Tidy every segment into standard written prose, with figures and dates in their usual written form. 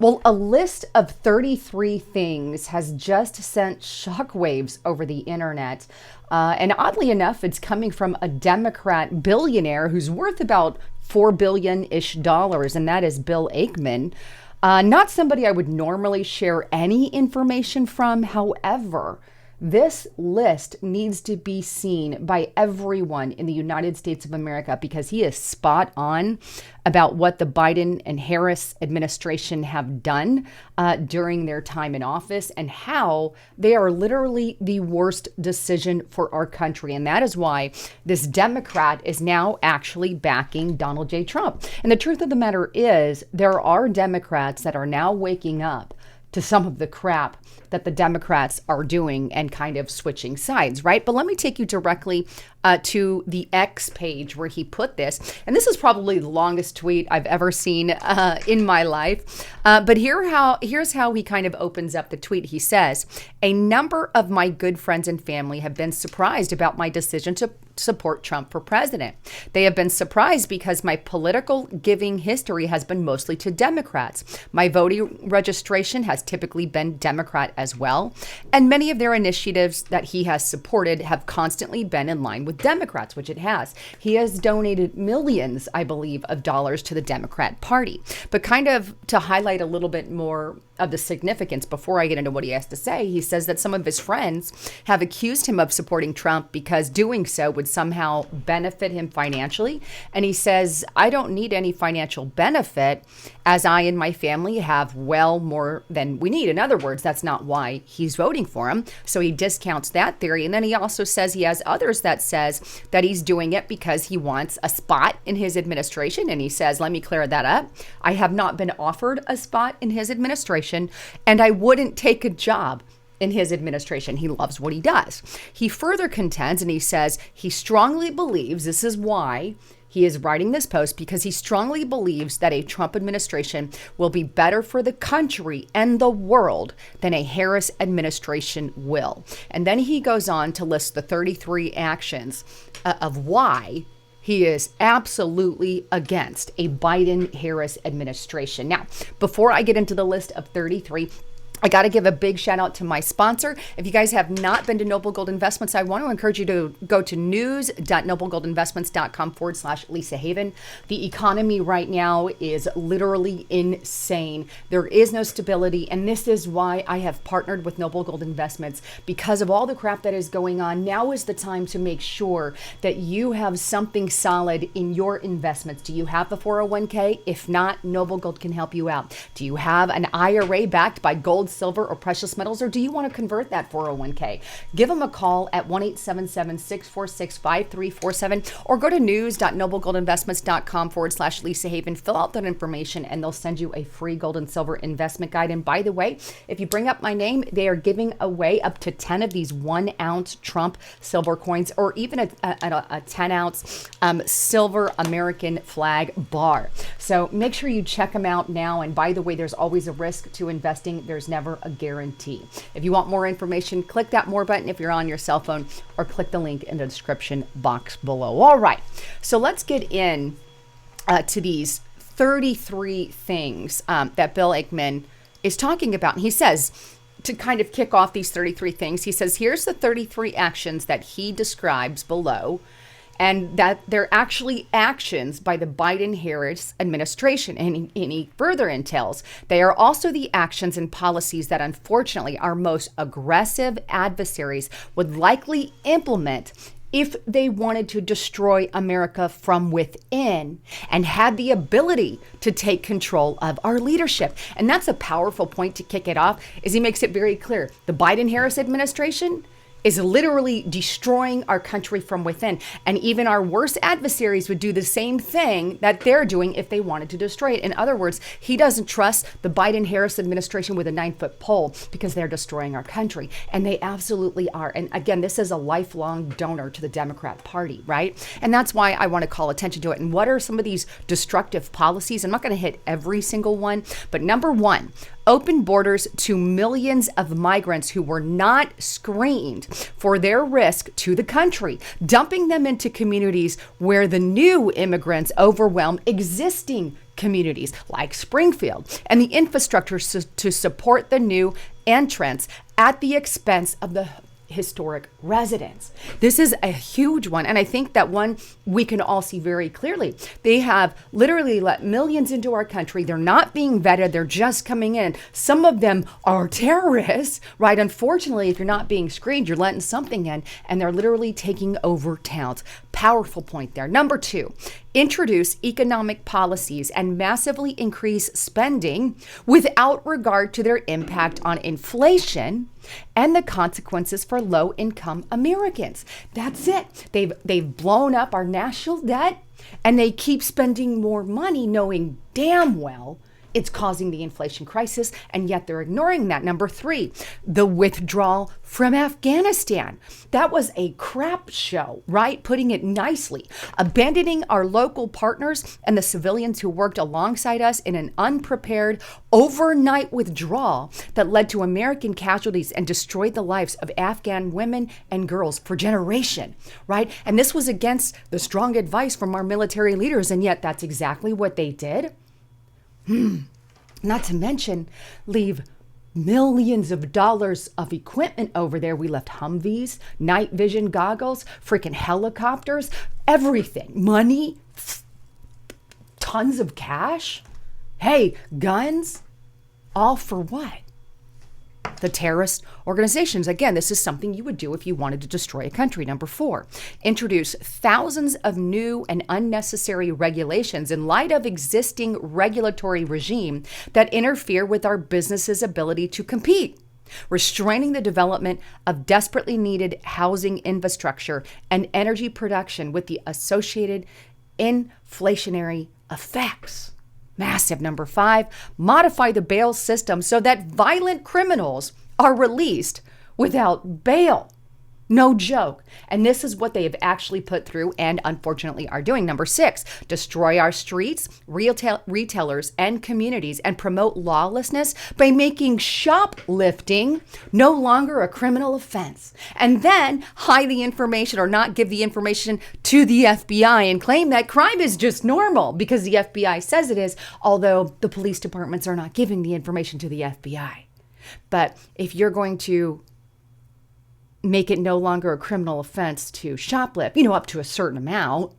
Well, a list of 33 things has just sent shockwaves over the internet. And oddly enough, it's coming from a Democrat billionaire who's worth about $4 billion-ish, and that is Bill Ackman. Not somebody I would normally share any information from. However, this list needs to be seen by everyone in the United States of America because he is spot on about what the Biden and Harris administration have done during their time in office and how they are literally the worst decision for our country. And that is why this Democrat is now actually backing Donald J. Trump. And the truth of the matter is, there are Democrats that are now waking up to some of the crap that the Democrats are doing and kind of switching sides, right? But let me take you directly to the X page where he put this. And this is probably the longest tweet I've ever seen in my life. But here's how he kind of opens up the tweet. He says, "A number of my good friends and family have been surprised about my decision to support Trump for president. They have been surprised because my political giving history has been mostly to Democrats. My voting registration has typically been Democrat as well. And many of their initiatives that he has supported have constantly been in line with Democrats," which it has. He has donated millions, I believe, of dollars to the Democrat Party. But kind of to highlight a little bit more of the significance before I get into what he has to say, he says that some of his friends have accused him of supporting Trump because doing so would somehow benefit him financially. And he says, "I don't need any financial benefit as I and my family have well more than we need." In other words, that's not why he's voting for him. So he discounts that theory. And then he also says he has others that says that he's doing it because he wants a spot in his administration. And he says, let me clear that up. I have not been offered a spot in his administration, and I wouldn't take a job in his administration. He loves what he does. He further contends, and he says he strongly believes, this is why he is writing this post, because he strongly believes that a Trump administration will be better for the country and the world than a Harris administration will. And then he goes on to list the 33 actions of why he is absolutely against a Biden-Harris administration. Now, before I get into the list of 33, I got to give a big shout out to my sponsor. If you guys have not been to Noble Gold Investments, I want to encourage you to go to news.noblegoldinvestments.com/Lisa Haven. The economy right now is literally insane. There is no stability. And this is why I have partnered with Noble Gold Investments. Because of all the crap that is going on, now is the time to make sure that you have something solid in your investments. Do you have the 401k? If not, Noble Gold can help you out. Do you have an IRA backed by gold, silver, or precious metals, or do you want to convert that 401k? Give them a call at 1-877-646-5347 or go to news.noblegoldinvestments.com/Lisa Haven. Fill out that information and they'll send you a free gold and silver investment guide. And by the way, if you bring up my name, they are giving away up to 10 of these 1-ounce Trump silver coins or even a 10-ounce silver American flag bar. So make sure you check them out now. And by the way, there's always a risk to investing. There's never a guarantee. If you want more information, click that more button if you're on your cell phone or click the link in the description box below. All right, so let's get in to these 33 things that Bill Ackman is talking about. And he says, to kind of kick off these 33 things, he says, here's the 33 actions that he describes below, and that they're actually actions by the Biden-Harris administration. And he further entails, they are also the actions and policies that unfortunately our most aggressive adversaries would likely implement if they wanted to destroy America from within and had the ability to take control of our leadership. And that's a powerful point to kick it off, is he makes it very clear. The Biden-Harris administration is literally destroying our country from within. And even our worst adversaries would do the same thing that they're doing if they wanted to destroy it. In other words, he doesn't trust the Biden-Harris administration with a 9-foot pole because they're destroying our country. And they absolutely are. And again, this is a lifelong donor to the Democrat Party, right? And that's why I want to call attention to it. And what are some of these destructive policies? I'm not going to hit every single one, but number one, open borders to millions of migrants who were not screened for their risk to the country, dumping them into communities where the new immigrants overwhelm existing communities like Springfield and the infrastructure to support the new entrants at the expense of the historic residents. This is a huge one, and I think that one we can all see very clearly. They have literally let millions into our country. They're not being vetted. They're just coming in. Some of them are terrorists, right? Unfortunately, if you're not being screened, you're letting something in, and they're literally taking over towns. Powerful point there. Number 2, introduce economic policies and massively increase spending without regard to their impact on inflation and the consequences for low-income Americans. That's it. They've blown up our national debt, and they keep spending more money knowing damn well it's causing the inflation crisis, and yet they're ignoring that. Number 3, the withdrawal from Afghanistan. That was a crap show, right? Putting it nicely. Abandoning our local partners and the civilians who worked alongside us in an unprepared overnight withdrawal that led to American casualties and destroyed the lives of Afghan women and girls for generations, right? And this was against the strong advice from our military leaders, and yet that's exactly what they did. Not to mention leave millions of dollars of equipment over there. We left Humvees, night vision goggles, freaking helicopters, everything. Money, tons of cash. Hey, guns, all for what? The terrorist organizations. Again, this is something you would do if you wanted to destroy a country. Number 4, introduce thousands of new and unnecessary regulations in light of existing regulatory regime that interfere with our businesses' ability to compete, restraining the development of desperately needed housing infrastructure and energy production with the associated inflationary effects. Massive. Number 5, modify the bail system so that violent criminals are released without bail. No joke. And this is what they have actually put through and unfortunately are doing. Number 6, destroy our streets, retailers, and communities and promote lawlessness by making shoplifting no longer a criminal offense. And then hide the information or not give the information to the FBI and claim that crime is just normal because the FBI says it is, although the police departments are not giving the information to the FBI. But if you're going to make it no longer a criminal offense to shoplift, up to a certain amount,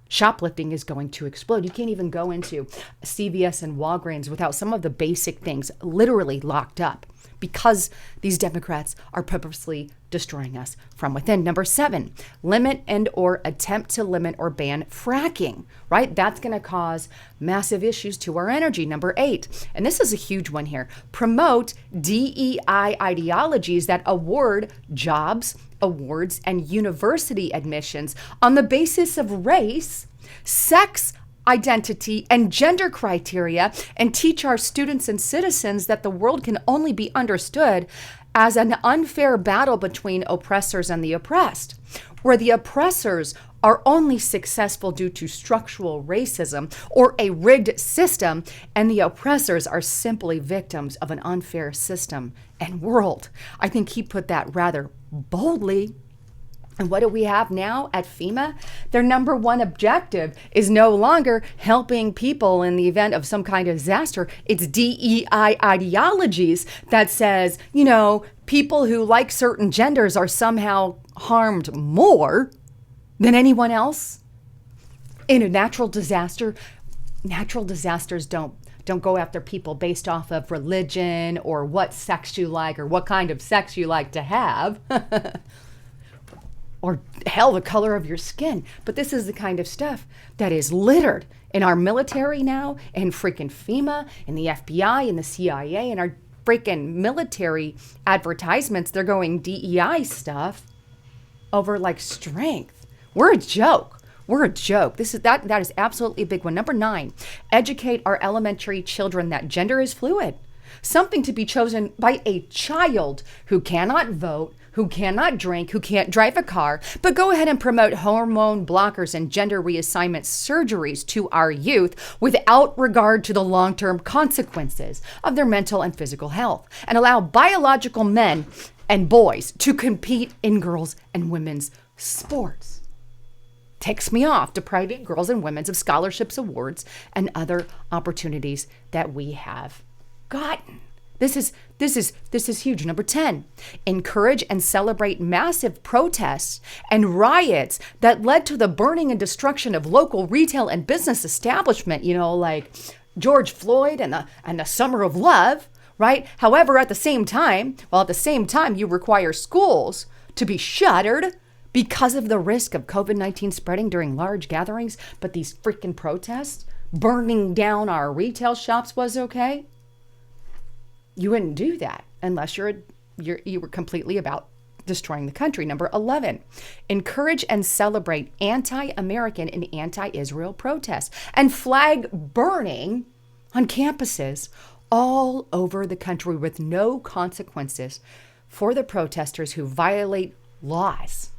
shoplifting is going to explode. You can't even go into CVS and Walgreens without some of the basic things literally locked up because these Democrats are purposely destroying us from within. Number 7, limit and or attempt to limit or ban fracking, right? That's going to cause massive issues to our energy. Number 8, and this is a huge one here, promote DEI ideologies that award jobs, awards, and university admissions on the basis of race, sex, identity, and gender criteria, and teach our students and citizens that the world can only be understood as an unfair battle between oppressors and the oppressed, where the oppressors are only successful due to structural racism or a rigged system, and the oppressors are simply victims of an unfair system and world. I think he put that rather boldly. And what do we have now at FEMA? Their number one objective is no longer helping people in the event of some kind of disaster. It's DEI ideologies that says, people who like certain genders are somehow harmed more than anyone else in a natural disaster. Natural disasters don't go after people based off of religion or what sex you like or what kind of sex you like to have. Or hell, the color of your skin. But this is the kind of stuff that is littered in our military now, and freaking FEMA, and the FBI, and the CIA, and our freaking military advertisements. They're going DEI stuff over like strength. We're a joke. We're a joke. That is absolutely a big one. Number 9, educate our elementary children that gender is fluid. Something to be chosen by a child who cannot vote, who cannot drink, who can't drive a car, but go ahead and promote hormone blockers and gender reassignment surgeries to our youth without regard to the long-term consequences of their mental and physical health, and allow biological men and boys to compete in girls' and women's sports. Ticks me off, depriving girls and women of scholarships, awards, and other opportunities that we have gotten. This is huge. Number 10, encourage and celebrate massive protests and riots that led to the burning and destruction of local retail and business establishment, like George Floyd and the Summer of Love, right? However, at the same time, you require schools to be shuttered because of the risk of COVID-19 spreading during large gatherings, but these freaking protests, burning down our retail shops was okay? You wouldn't do that unless you were completely about destroying the country. Number 11, encourage and celebrate anti-American and anti-Israel protests and flag burning on campuses all over the country with no consequences for the protesters who violate laws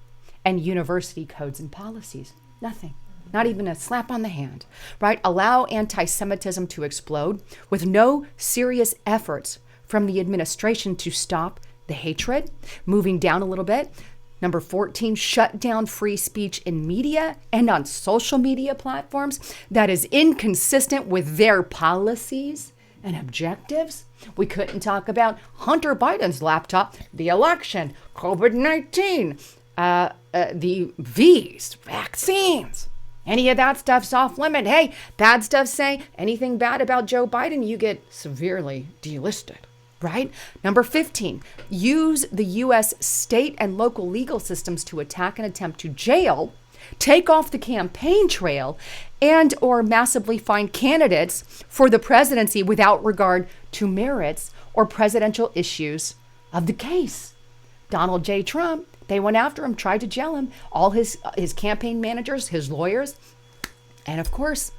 and university codes and policies. Nothing. Not even a slap on the hand, right? Allow anti-Semitism to explode with no serious efforts from the administration to stop the hatred. Moving down a little bit. Number 14, shut down free speech in media and on social media platforms that is inconsistent with their policies and objectives. We couldn't talk about Hunter Biden's laptop, the election, COVID-19, the V's, vaccines. Any of that stuff's off limit. Hey, bad stuff say anything bad about Joe Biden, you get severely delisted, right? Number 15, use the U.S. state and local legal systems to attack and attempt to jail, take off the campaign trail, and or massively fine candidates for the presidency without regard to merits or presidential issues of the case. Donald J. Trump, they went after him, tried to jail him, all his campaign managers, his lawyers, and of course,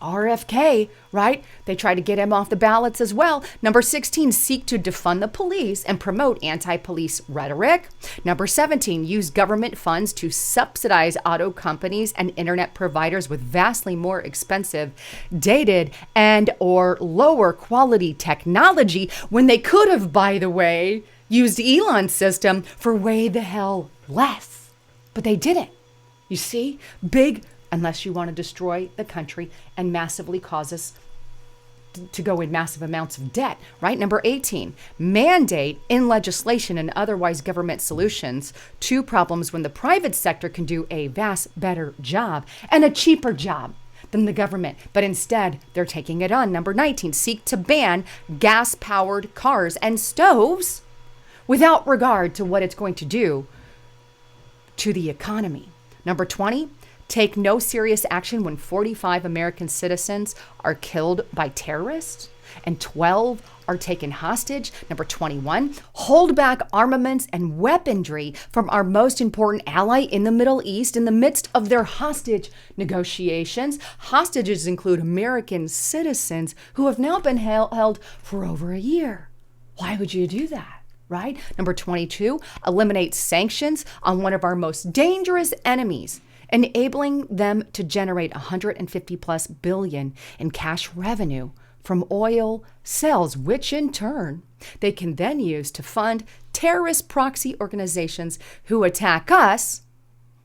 RFK, right? They tried to get him off the ballots as well. Number 16, seek to defund the police and promote anti-police rhetoric. Number 17, use government funds to subsidize auto companies and internet providers with vastly more expensive, dated, and or lower quality technology when they could have, by the way, used Elon's system for way the hell less. But they didn't. You see? Big, unless you want to destroy the country and massively cause us to go in massive amounts of debt, right? Number 18, mandate in legislation and otherwise government solutions to problems when the private sector can do a vast better job and a cheaper job than the government, but instead they're taking it on. Number 19, seek to ban gas-powered cars and stoves without regard to what it's going to do to the economy. Number 20, take no serious action when 45 American citizens are killed by terrorists and 12 are taken hostage. Number 21, hold back armaments and weaponry from our most important ally in the Middle East in the midst of their hostage negotiations. Hostages include American citizens who have now been held for over a year. Why would you do that? Right? Number 22, eliminate sanctions on one of our most dangerous enemies, enabling them to generate 150 plus billion in cash revenue from oil sales, which in turn they can then use to fund terrorist proxy organizations who attack us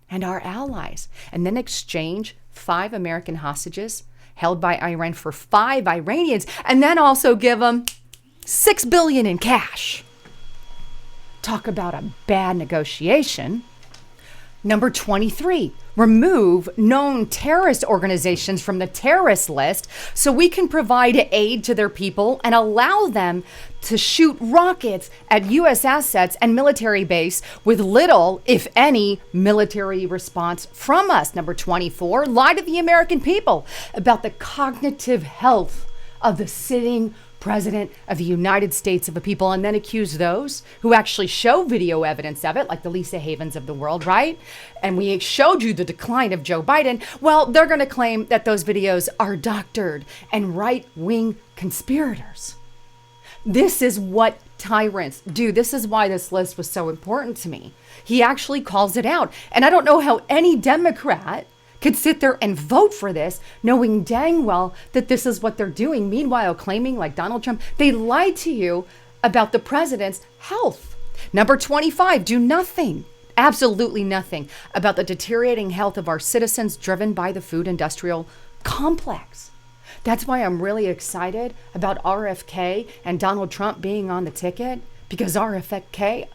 and our allies, and then exchange 5 American hostages held by Iran for 5 Iranians, and then also give them 6 billion in cash. Talk about a bad negotiation. Number 23, remove known terrorist organizations from the terrorist list so we can provide aid to their people and allow them to shoot rockets at U.S. assets and military base with little, if any, military response from us. Number 24, lie to the American people about the cognitive health of the sitting President of the United States of the people, and then accuse those who actually show video evidence of it, like the Lisa Havens of the world, right? And we showed you the decline of Joe Biden. Well, they're going to claim that those videos are doctored and right-wing conspirators. This is what tyrants do. This is why this list was so important to me. He actually calls it out. And I don't know how any Democrat could sit there and vote for this, knowing dang well that this is what they're doing. Meanwhile, claiming, like Donald Trump, they lied to you about the president's health. Number 25, do nothing. Absolutely nothing about the deteriorating health of our citizens driven by the food industrial complex. That's why I'm really excited about RFK and Donald Trump being on the ticket, because RFK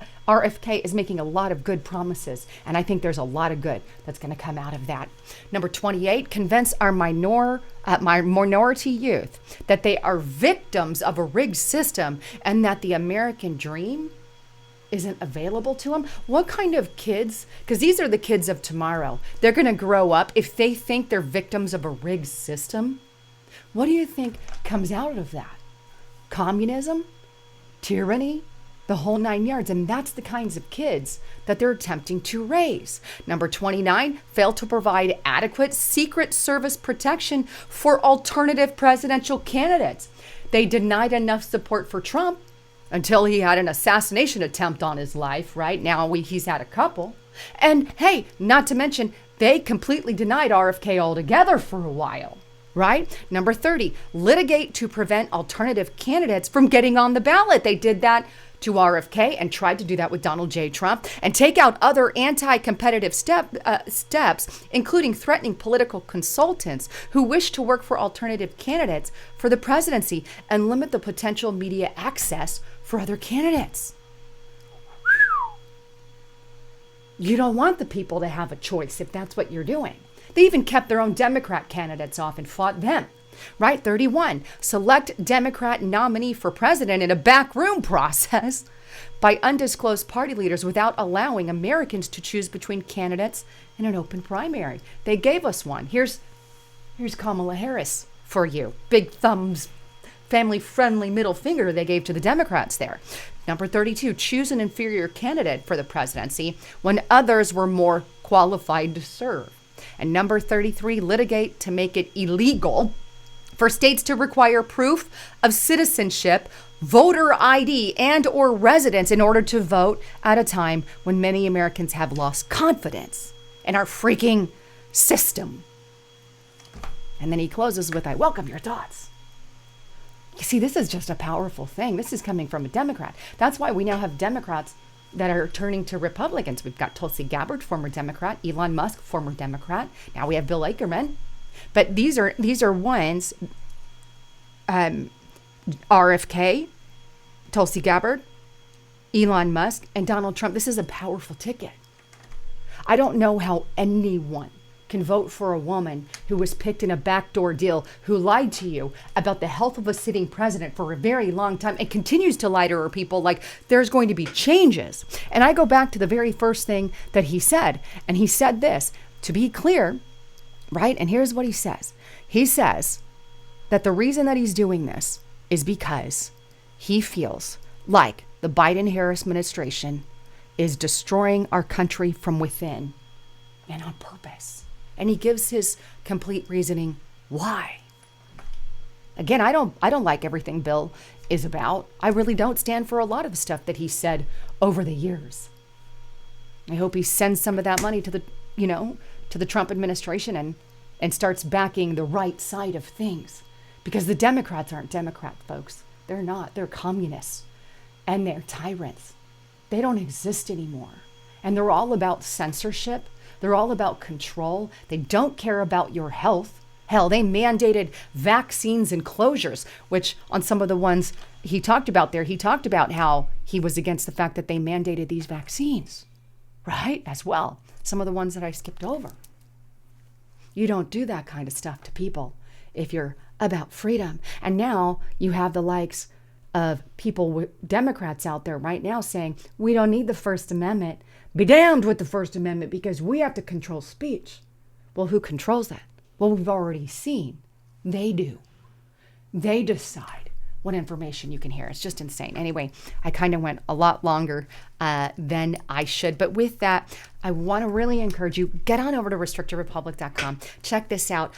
is making a lot of good promises, and I think there's a lot of good that's going to come out of that. Number 28, convince our minority youth that they are victims of a rigged system and that the American dream isn't available to them. What kind of kids, because these are the kids of tomorrow, they're going to grow up if they think they're victims of a rigged system. What do you think comes out of that? Communism? Tyranny? The whole 9 yards. And that's the kinds of kids that they're attempting to raise. Number 29, fail to provide adequate Secret Service protection for alternative presidential candidates. They denied enough support for Trump until he had an assassination attempt on his life, right? Now he's had a couple. And hey, not to mention, they completely denied RFK altogether for a while, right? Number 30, litigate to prevent alternative candidates from getting on the ballot. They did that to RFK and tried to do that with Donald J. Trump, and take out other anti-competitive steps, including threatening political consultants who wish to work for alternative candidates for the presidency, and limit the potential media access for other candidates. You don't want the people to have a choice if that's what you're doing. They even kept their own Democrat candidates off and fought them. Right? 31, select Democrat nominee for president in a backroom process by undisclosed party leaders without allowing Americans to choose between candidates in an open primary. They gave us one. Here's Kamala Harris for you. Big thumbs, family-friendly middle finger they gave to the Democrats there. Number 32, choose an inferior candidate for the presidency when others were more qualified to serve. And number 33, litigate to make it illegal for states to require proof of citizenship, voter ID, and or residence in order to vote at a time when many Americans have lost confidence in our freaking system. And then he closes with, I welcome your thoughts. You see, this is just a powerful thing. This is coming from a Democrat. That's why we now have Democrats that are turning to Republicans. We've got Tulsi Gabbard, former Democrat, Elon Musk, former Democrat. Now we have Bill Akerman. But these are ones, RFK, Tulsi Gabbard, Elon Musk, and Donald Trump. This is a powerful ticket. I don't know how anyone can vote for a woman who was picked in a backdoor deal, who lied to you about the health of a sitting president for a very long time and continues to lie to her people like there's going to be changes. And I go back to the very first thing that he said. And he said this, to be clear, right? And here's what he says. He says that the reason that he's doing this is because he feels like the Biden-Harris administration is destroying our country from within and on purpose. And he gives his complete reasoning why. Again, I don't like everything Bill is about. I really don't stand for a lot of the stuff that he said over the years. I hope he sends some of that money to the Trump administration and starts backing the right side of things. Because the Democrats aren't Democrat, folks. They're not. They're communists. And they're tyrants. They don't exist anymore. And they're all about censorship. They're all about control. They don't care about your health. Hell, they mandated vaccines and closures, which on some of the ones he talked about there, he talked about how he was against the fact that they mandated these vaccines, right? As well. Some of the ones that I skipped over. You don't do that kind of stuff to people if you're about freedom. And now you have the likes of people, Democrats out there right now saying, we don't need the First Amendment. Be damned with the First Amendment because we have to control speech. Well, who controls that? Well, we've already seen. They do. They decide what information you can hear. It's just insane. Anyway, I kind of went a lot longer than I should. But with that, I want to really encourage you, get on over to restrictedrepublic.com. Check this out.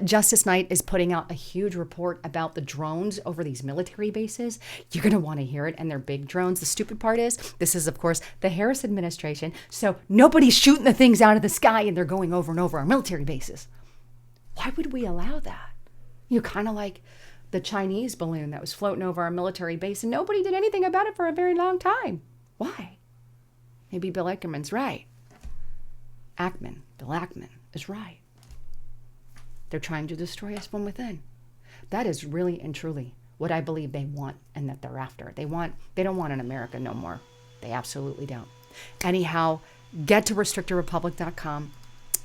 Justice Knight is putting out a huge report about the drones over these military bases. You're going to want to hear it. And they're big drones. The stupid part is, this is, of course, the Harris administration. So nobody's shooting the things out of the sky and they're going over and over our military bases. Why would we allow that? Kind of like the Chinese balloon that was floating over our military base and nobody did anything about it for a very long time. Why? Maybe Bill Ackman's right. Bill Ackman is right. They're trying to destroy us from within. That is really and truly what I believe they want and that they're after. They don't want an America no more. They absolutely don't. Anyhow, get to restrictedrepublic.com.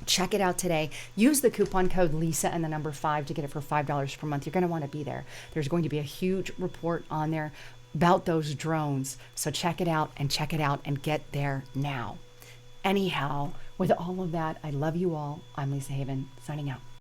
Check it out today. Use the coupon code Lisa and the number 5 to get it for $5 per month. You're going to want to be there. There's going to be a huge report on there about those drones. So check it out and get there now. Anyhow, with all of that, I love you all. I'm Lisa Haven, signing out.